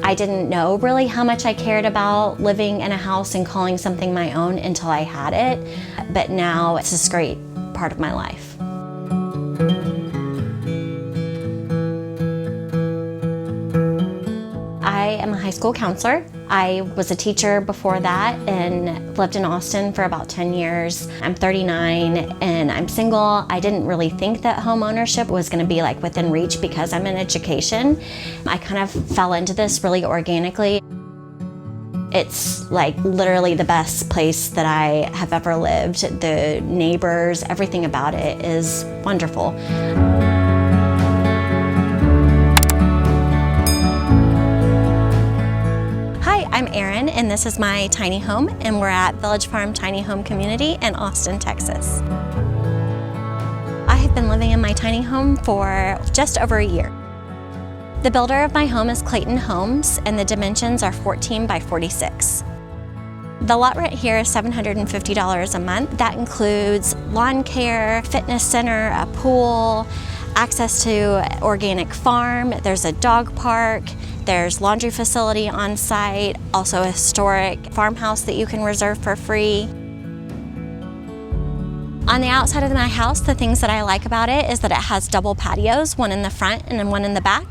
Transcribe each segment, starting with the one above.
I didn't know really how much I cared about living in a house and calling something my own until I had it. But now it's this great part of my life. I am a high school counselor. I was a teacher before that and lived in Austin for about 10 years. I'm 39 and I'm single. I didn't really think that home ownership was going to be like within reach because I'm in education. I kind of fell into this really organically. It's like literally the best place that I have ever lived. The neighbors, everything about it is wonderful. I'm Erin, and this is my tiny home, and we're at Village Farm Tiny Home Community in Austin, Texas. I have been living in my tiny home for just over a year. The builder of my home is Clayton Homes, and the dimensions are 14 by 46. The lot rent here is $750 a month. That includes lawn care, fitness center, a pool, access to organic farm, there's a dog park, there's laundry facility on site, also a historic farmhouse that you can reserve for free. On the outside of my house, the things that I like about it is that it has double patios, one in the front and then one in the back.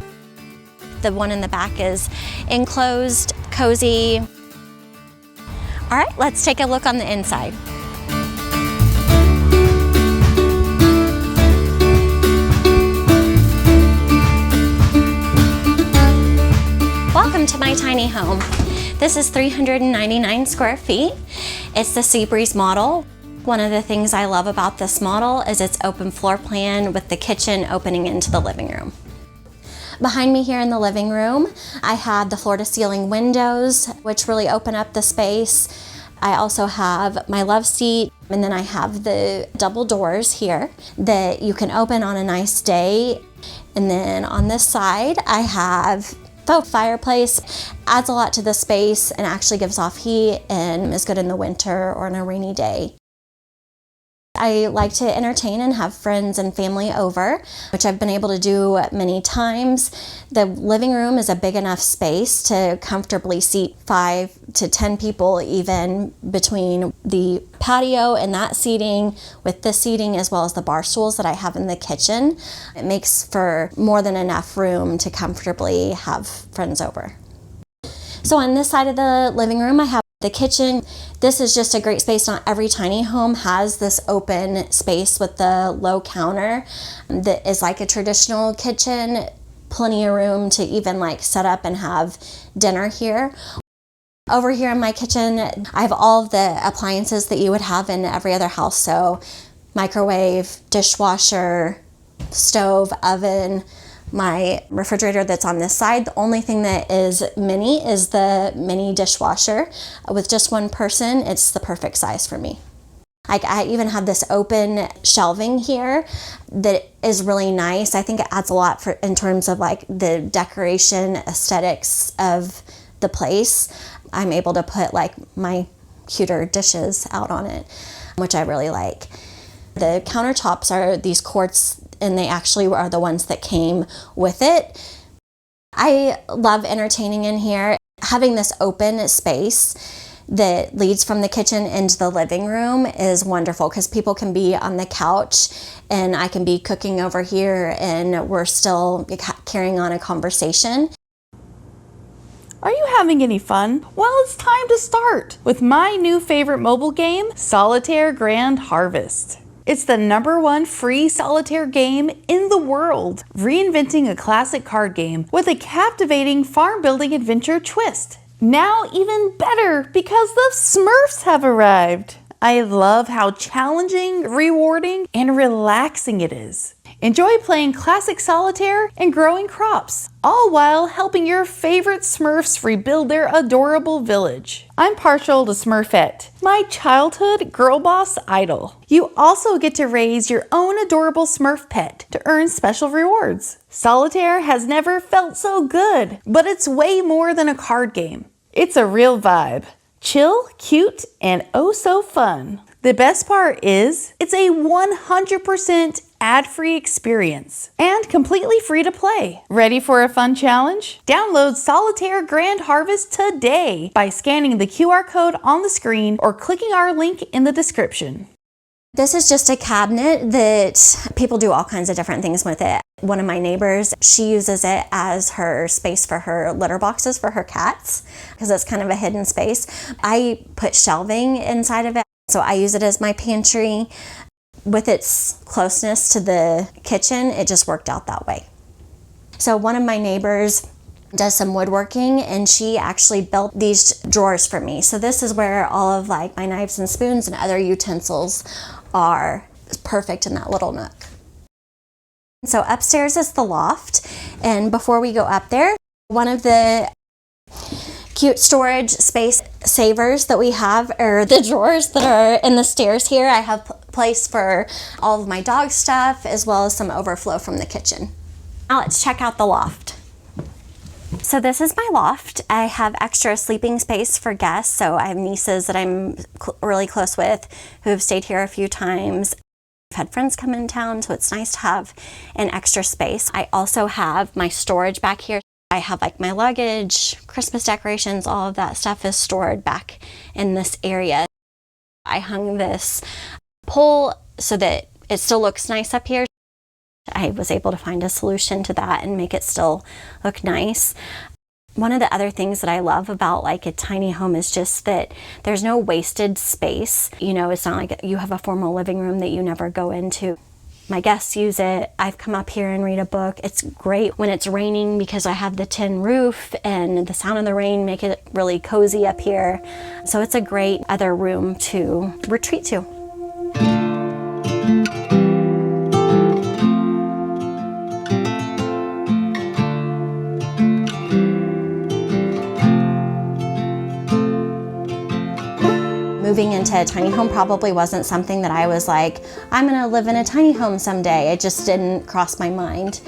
The one in the back is enclosed, cozy. All right, let's take a look on the inside. Welcome to my tiny home. This is 399 square feet. It's the Seabreeze model. One of the things I love about this model is its open floor plan with the kitchen opening into the living room. Behind me here in the living room, I have the floor-to-ceiling windows, which really open up the space. I also have my love seat, and then I have the double doors here that you can open on a nice day. And then on this side, I have the fireplace. Adds a lot to the space and actually gives off heat and is good in the winter or on a rainy day. I like to entertain and have friends and family over, which I've been able to do many times. The living room is a big enough space to comfortably seat 5 to 10 people, even between the patio and that seating with this seating, as well as the bar stools that I have in the kitchen. It makes for more than enough room to comfortably have friends over. So on this side of the living room, I have the kitchen. This is just a great space. Not every tiny home has this open space with the low counter that is like a traditional kitchen. Plenty of room to even like set up and have dinner here. Over here in my kitchen, I have all of the appliances that you would have in every other house. So microwave, dishwasher, stove, oven, my refrigerator that's on this side. The only thing that is mini is the mini dishwasher. With just one person, it's the perfect size for me. I even have this open shelving here that is really nice. I think it adds a lot in terms of like the decoration aesthetics of the place. I'm able to put like my cuter dishes out on it, which I really like. The countertops are these quartz, and they actually are the ones that came with it. I love entertaining in here. Having this open space that leads from the kitchen into the living room is wonderful because people can be on the couch and I can be cooking over here and we're still carrying on a conversation. Are you having any fun? Well, it's time to start with my new favorite mobile game, Solitaire Grand Harvest. It's the #1 free solitaire game in the world, reinventing a classic card game with a captivating farm building adventure twist. Now even better because the Smurfs have arrived. I love how challenging, rewarding, and relaxing it is. Enjoy playing classic solitaire and growing crops, all while helping your favorite Smurfs rebuild their adorable village. I'm partial to Smurfette, my childhood girl boss idol. You also get to raise your own adorable Smurf pet to earn special rewards. Solitaire has never felt so good, but it's way more than a card game. It's a real vibe. Chill, cute, and oh so fun. The best part is it's a 100% ad-free experience and completely free to play. Ready for a fun challenge? Download Solitaire Grand Harvest today by scanning the QR code on the screen or clicking our link in the description. This is just a cabinet that people do all kinds of different things with it. One of my neighbors, she uses it as her space for her litter boxes for her cats because it's kind of a hidden space. I put shelving inside of it, so I use it as my pantry. With its closeness to the kitchen, it just worked out that way. So one of my neighbors does some woodworking, and she actually built these drawers for me. So this is where all of like my knives and spoons and other utensils are perfect in that little nook. So upstairs is the loft, and before we go up there, one of the cute storage space savers that we have are the drawers that are in the stairs here. I have place for all of my dog stuff as well as some overflow from the kitchen. Now let's check out the loft. So this is my loft. I have extra sleeping space for guests. So I have nieces that I'm really close with who have stayed here a few times. I've had friends come in town, so it's nice to have an extra space. I also have my storage back here. I have like my luggage, Christmas decorations, all of that stuff is stored back in this area. I hung this pole so that it still looks nice up here. I was able to find a solution to that and make it still look nice. One of the other things that I love about like a tiny home is just that there's no wasted space. You know, it's not like you have a formal living room that you never go into. My guests use it. I've come up here and read a book. It's great when it's raining because I have the tin roof and the sound of the rain make it really cozy up here. So it's a great other room to retreat to. Moving into a tiny home probably wasn't something that I was like, I'm gonna live in a tiny home someday. It just didn't cross my mind.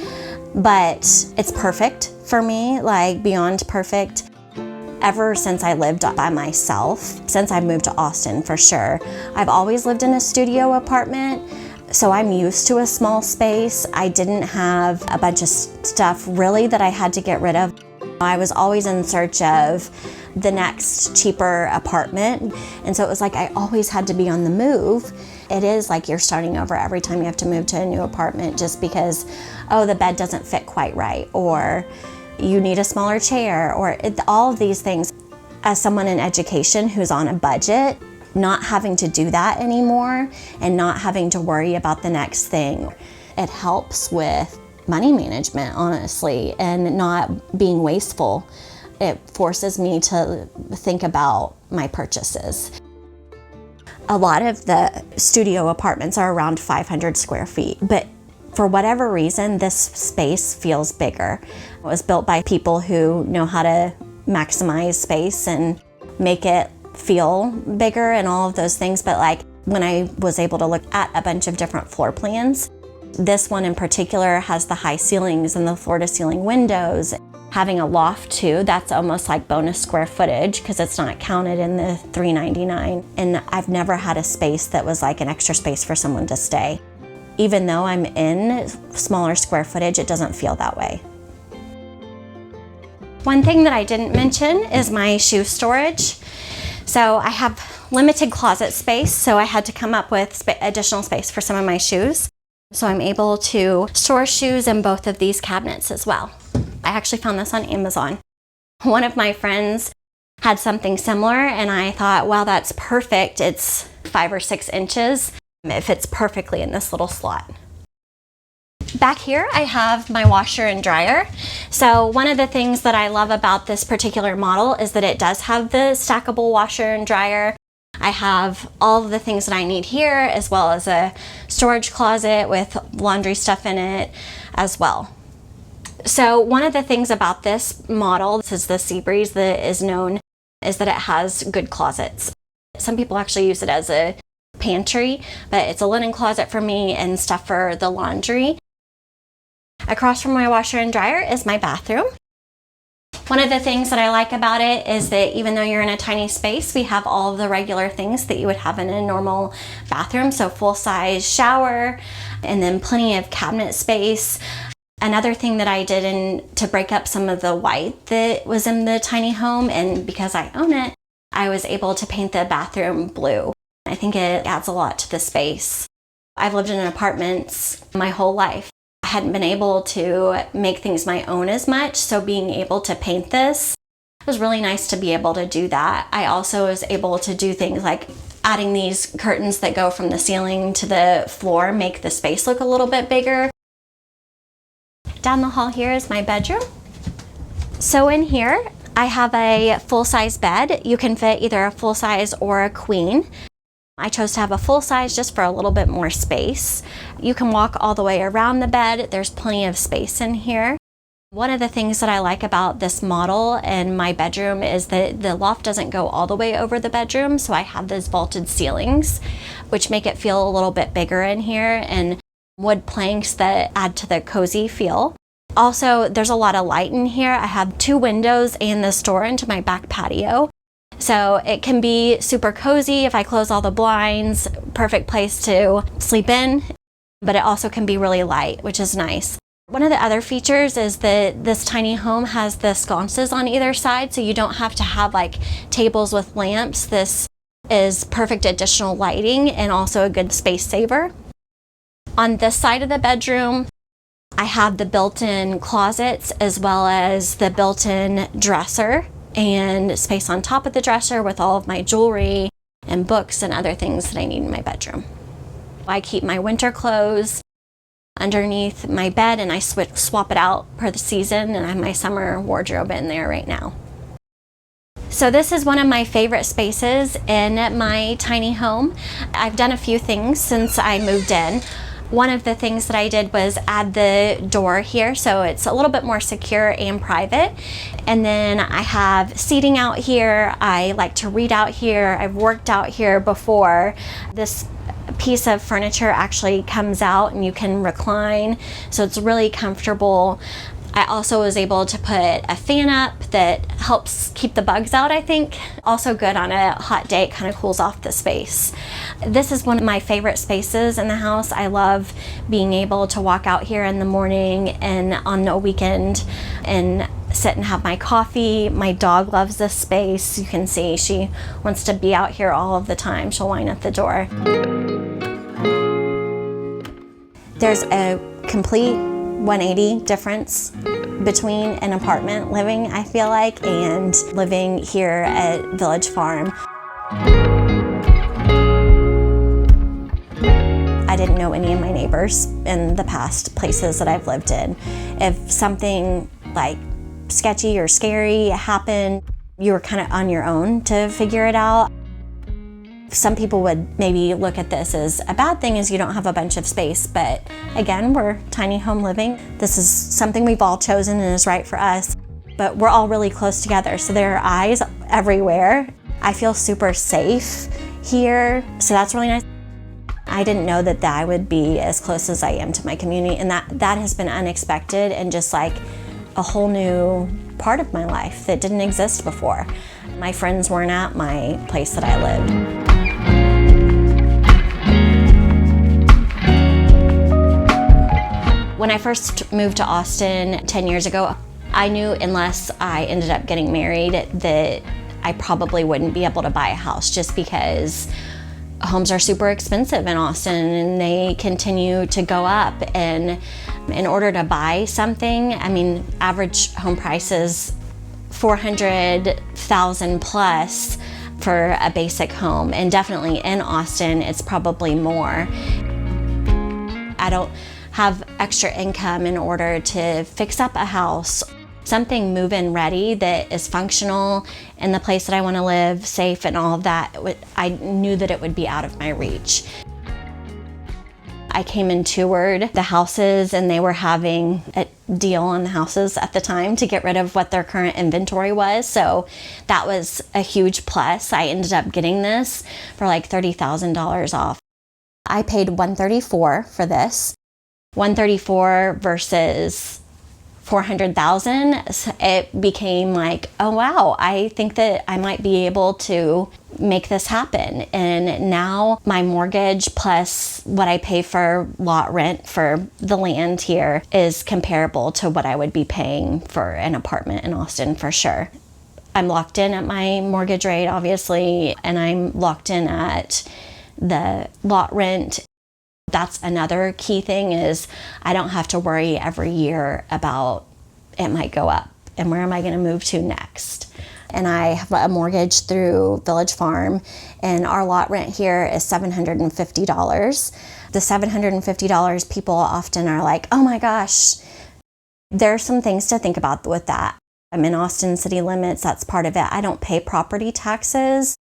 But it's perfect for me, like beyond perfect. Ever since I lived by myself, since I moved to Austin for sure, I've always lived in a studio apartment. So I'm used to a small space. I didn't have a bunch of stuff really that I had to get rid of. I was always in search of the next cheaper apartment. And so it was like I always had to be on the move. It is like you're starting over every time you have to move to a new apartment just because, oh, the bed doesn't fit quite right, or you need a smaller chair, or all of these things. As someone in education who's on a budget, not having to do that anymore and not having to worry about the next thing, it helps with money management, honestly, and not being wasteful. It forces me to think about my purchases. A lot of the studio apartments are around 500 square feet, but for whatever reason, this space feels bigger. It was built by people who know how to maximize space and make it feel bigger and all of those things. But like when I was able to look at a bunch of different floor plans, this one in particular has the high ceilings and the floor-to-ceiling windows. Having a loft too, that's almost like bonus square footage because it's not counted in the $399. And I've never had a space that was like an extra space for someone to stay. Even though I'm in smaller square footage, it doesn't feel that way. One thing that I didn't mention is my shoe storage. So I have limited closet space, so I had to come up with additional space for some of my shoes. So I'm able to store shoes in both of these cabinets as well. I actually found this on Amazon. One of my friends had something similar and I thought, wow, that's perfect. It's 5 or 6 inches. It fits perfectly in this little slot. Back here, I have my washer and dryer. So one of the things that I love about this particular model is that it does have the stackable washer and dryer. I have all of the things that I need here, as well as a storage closet with laundry stuff in it as well. So one of the things about this model, this is the Seabreeze that is known, is that it has good closets. Some people actually use it as a pantry, but it's a linen closet for me and stuff for the laundry. Across from my washer and dryer is my bathroom. One of the things that I like about it is that even though you're in a tiny space, we have all of the regular things that you would have in a normal bathroom. So full-size shower, and then plenty of cabinet space. Another thing that I did to break up some of the white that was in the tiny home, and because I own it, I was able to paint the bathroom blue. I think it adds a lot to the space. I've lived in apartments my whole life. I hadn't been able to make things my own as much, so being able to paint this, it was really nice to be able to do that. I also was able to do things like adding these curtains that go from the ceiling to the floor, make the space look a little bit bigger. Down the hall here is my bedroom. So in here, I have a full-size bed. You can fit either a full-size or a queen. I chose to have a full size just for a little bit more space. You can walk all the way around the bed. There's plenty of space in here. One of the things that I like about this model and my bedroom is that the loft doesn't go all the way over the bedroom, so I have those vaulted ceilings, which make it feel a little bit bigger in here, and wood planks that add to the cozy feel. Also, there's a lot of light in here. I have 2 windows and this door into my back patio. So it can be super cozy if I close all the blinds, perfect place to sleep in, but it also can be really light, which is nice. One of the other features is that this tiny home has the sconces on either side, so you don't have to have like tables with lamps. This is perfect additional lighting and also a good space saver. On this side of the bedroom, I have the built-in closets as well as the built-in dresser, and space on top of the dresser with all of my jewelry and books and other things that I need in my bedroom. I keep my winter clothes underneath my bed, and I swap it out per the season, and I have my summer wardrobe in there right now. So this is one of my favorite spaces in my tiny home. I've done a few things since I moved in. One of the things that I did was add the door here, so it's a little bit more secure and private. And then I have seating out here. I like to read out here. I've worked out here before. This piece of furniture actually comes out and you can recline, so it's really comfortable. I also was able to put a fan up that helps keep the bugs out, I think. Also good on a hot day, it kind of cools off the space. This is one of my favorite spaces in the house. I love being able to walk out here in the morning and on a weekend and sit and have my coffee. My dog loves this space. You can see she wants to be out here all of the time. She'll whine at the door. There's a complete 180 difference between an apartment living, I feel like, and living here at Village Farm. I didn't know any of my neighbors in the past places that I've lived in. If something like sketchy or scary happened, you were kind of on your own to figure it out. Some people would maybe look at this as a bad thing, as you don't have a bunch of space, but again, we're tiny home living. This is something we've all chosen and is right for us, but we're all really close together, so there are eyes everywhere. I feel super safe here, so that's really nice. I didn't know that I would be as close as I am to my community, and that has been unexpected and just like a whole new part of my life that didn't exist before. My friends weren't at my place that I lived. When I first moved to Austin 10 years ago, I knew unless I ended up getting married that I probably wouldn't be able to buy a house, just because homes are super expensive in Austin and they continue to go up. And in order to buy something, I mean, average home prices $400,000 plus for a basic home, and definitely in Austin it's probably more. I don't have extra income in order to fix up a house. Something move-in ready that is functional in the place that I want to live, safe and all of that, I knew that it would be out of my reach. I came and toured the houses, and they were having a deal on the houses at the time to get rid of what their current inventory was, so that was a huge plus. I ended up getting this for like $30,000 off. I paid $134,000 for this. $134,000 versus $400,000, it became like, oh wow, I think that I might be able to make this happen. And now my mortgage plus what I pay for lot rent for the land here is comparable to what I would be paying for an apartment in Austin for sure. I'm locked in at my mortgage rate, obviously, and I'm locked in at the lot rent. That's another key thing, is I don't have to worry every year about it might go up and where am I going to move to next. And I have a mortgage through Village Farm, and our lot rent here is $750. The $750, people often are like, oh my gosh. There are some things to think about with that. I'm in Austin city limits, that's part of it. I don't pay property taxes.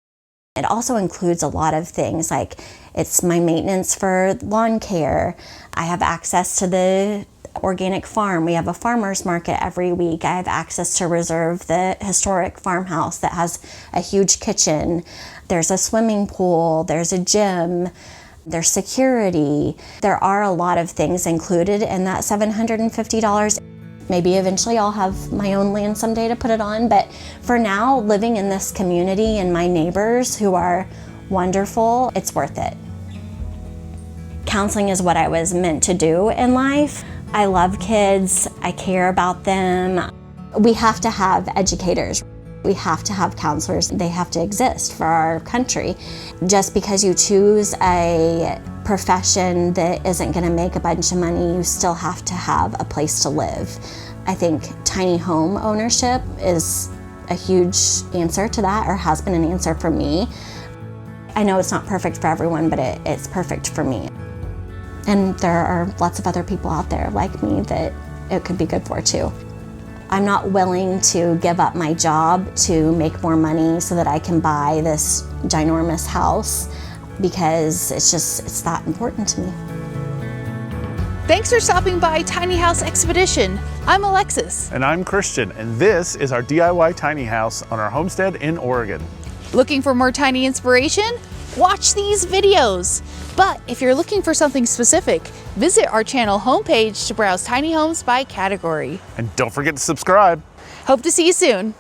It also includes a lot of things, like it's my maintenance for lawn care. I have access to the organic farm. We have a farmer's market every week. I have access to Reserve, the historic farmhouse that has a huge kitchen. There's a swimming pool, there's a gym, there's security. There are a lot of things included in that $750. Maybe eventually I'll have my own land someday to put it on, but for now, living in this community and my neighbors who are wonderful, it's worth it. Counseling is what I was meant to do in life. I love kids, I care about them. We have to have educators. We have to have counselors. They have to exist for our country. Just because you choose a profession that isn't going to make a bunch of money, you still have to have a place to live. I think tiny home ownership is a huge answer to that, or has been an answer for me. I know it's not perfect for everyone, but it's perfect for me. And there are lots of other people out there like me that it could be good for too. I'm not willing to give up my job to make more money so that I can buy this ginormous house, because it's that important to me. Thanks for stopping by Tiny House Expedition. I'm Alexis. And I'm Christian, and this is our DIY tiny house on our homestead in Oregon. Looking for more tiny inspiration? Watch these videos. But if you're looking for something specific, visit our channel homepage to browse tiny homes by category. And don't forget to subscribe. Hope to see you soon.